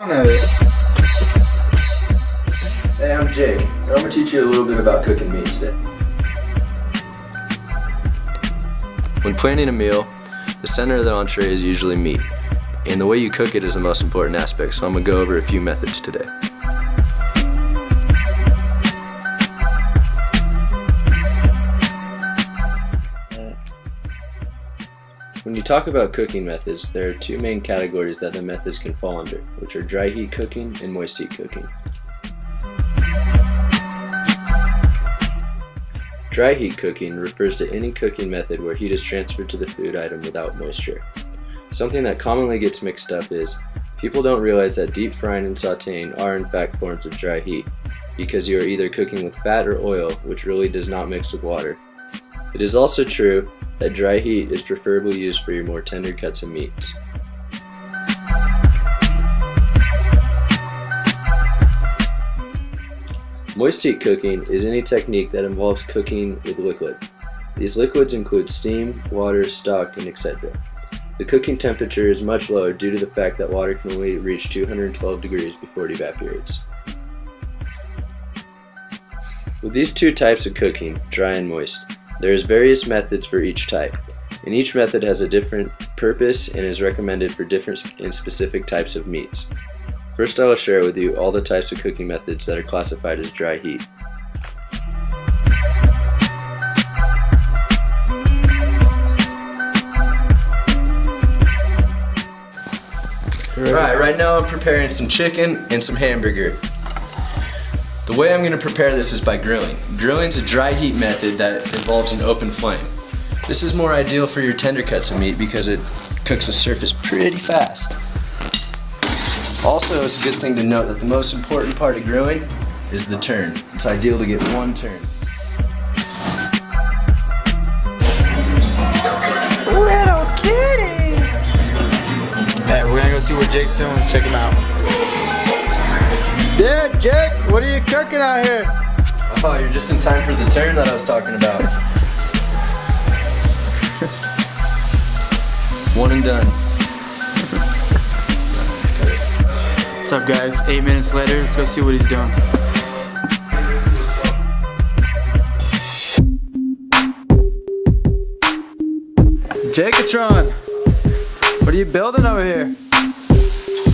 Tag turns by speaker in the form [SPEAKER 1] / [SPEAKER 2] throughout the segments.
[SPEAKER 1] Hey, I'm Jake, and I'm going to teach you a little bit about cooking meat today. When planning a meal, the center of the entree is usually meat, and the way you cook it is the most important aspect, so I'm going to go over a few methods today. When you talk about cooking methods, there are two main categories that the methods can fall under, which are dry heat cooking and moist heat cooking. Dry heat cooking refers to any cooking method where heat is transferred to the food item without moisture. Something that commonly gets mixed up is people don't realize that deep frying and sauteing are in fact forms of dry heat, because you are either cooking with fat or oil, which really does not mix with water. It is also true that dry heat is preferably used for your more tender cuts of meats. Moist heat cooking is any technique that involves cooking with liquid. These liquids include steam, water, stock, and etc. The cooking temperature is much lower due to the fact that water can only reach 212 degrees before it evaporates. With these two types of cooking, dry and moist, there is various methods for each type, and each method has a different purpose and is recommended for different and specific types of meats. First, I will share with you all the types of cooking methods that are classified as dry heat. Alright, right now I'm preparing some chicken and some hamburger. The way I'm going to prepare this is by grilling. Grilling is a dry heat method that involves an open flame. This is more ideal for your tender cuts of meat because it cooks the surface pretty fast. Also, it's a good thing to note that the most important part of grilling is the turn. It's ideal to get one turn.
[SPEAKER 2] Little kitty! Hey, we're gonna go see what Jake's doing. Let's check him out. Yeah, Jake, what are you cooking out here?
[SPEAKER 1] Oh, you're just in time for the turn that I was talking about. One and done.
[SPEAKER 2] What's up, guys? 8 minutes later, let's go see what he's doing. Jakatron, what are you building over here?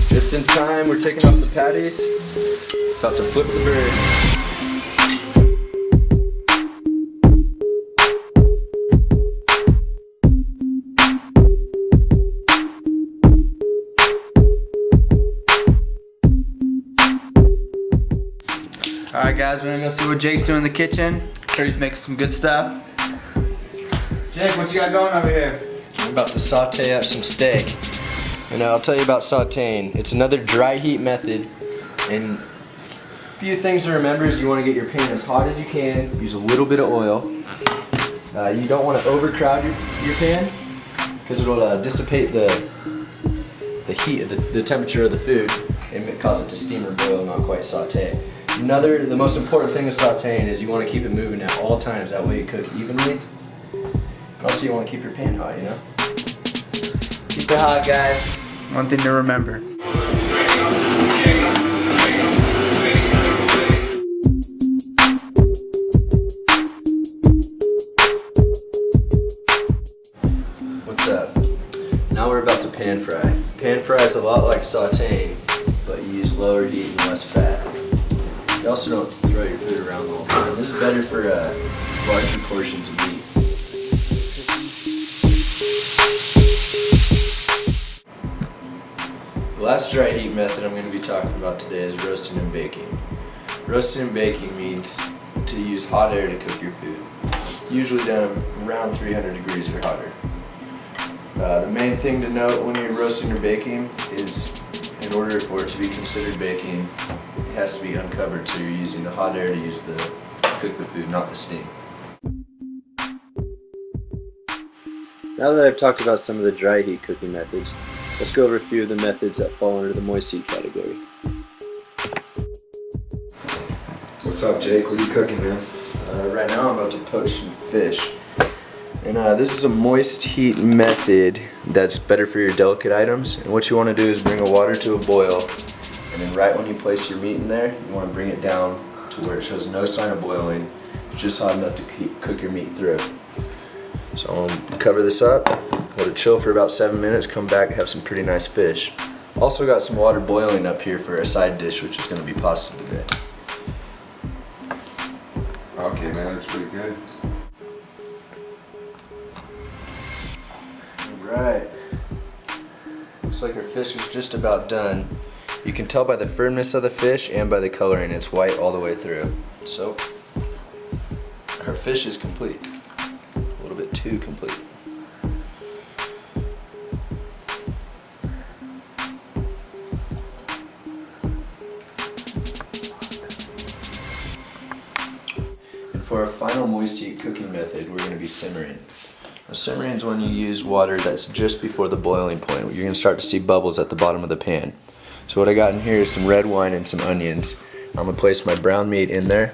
[SPEAKER 1] Just in time, we're taking off the patties. About to flip the birds.
[SPEAKER 2] Alright guys, we're gonna go see what Jake's doing in the kitchen. Sure, he's making some good stuff. Jake, what you got going over here?
[SPEAKER 1] I'm about to saute up some steak. And I'll tell you about sauteing. It's another dry heat method. And a few things to remember is you want to get your pan as hot as you can. Use a little bit of oil. You don't want to overcrowd your pan because it'll dissipate the heat, the temperature of the food, and cause it to steam or boil, not quite saute. The most important thing with sauteing is you want to keep it moving at all times. That way you cook evenly. But also you want to keep your pan hot, you know? Keep it hot, guys.
[SPEAKER 2] One thing to remember.
[SPEAKER 1] What's up? Now we're about to pan fry. Pan fry is a lot like sauteing, but you use lower heat and less fat. You also don't throw your food around the whole time. This is better for larger portions of meat. The last dry heat method I'm going to be talking about today is roasting and baking. Roasting and baking means to use hot air to cook your food, usually down around 300 degrees or hotter. The main thing to note when you're roasting or baking is in order for it to be considered baking, it has to be uncovered, so you're using the hot air to cook the food, not the steam. Now that I've talked about some of the dry heat cooking methods, let's go over a few of the methods that fall under the moist heat category.
[SPEAKER 3] What's up, Jake? What are you cooking, man?
[SPEAKER 1] Right now I'm about to poach some fish. And this is a moist heat method that's better for your delicate items. And what you want to do is bring the water to a boil And then right when you place your meat in there, you want to bring it down to where it shows no sign of boiling, just hot enough to cook your meat through. So I'm going to cover this up, let it chill for about 7 minutes, come back, have some pretty nice fish. Also got some water boiling up here for a side dish, which is going to be pasta today.
[SPEAKER 3] Okay, man, looks pretty good.
[SPEAKER 1] Alright. Looks like our fish is just about done. You can tell by the firmness of the fish and by the coloring, it's white all the way through. So, our fish is complete. A little bit too complete. And for our final moist heat cooking method, we're going to be simmering. Now, simmering is when you use water that's just before the boiling point. You're going to start to see bubbles at the bottom of the pan. So what I got in here is some red wine and some onions. I'm going to place my brown meat in there.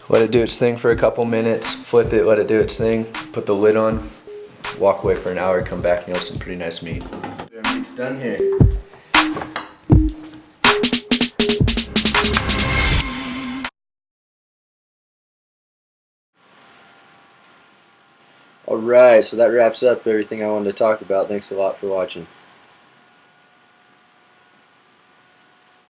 [SPEAKER 1] Let it do its thing for a couple minutes, flip it, let it do its thing, put the lid on, walk away for an hour, come back and you'll have some pretty nice meat. Our meat's done here. Alright, so that wraps up everything I wanted to talk about. Thanks a lot for watching.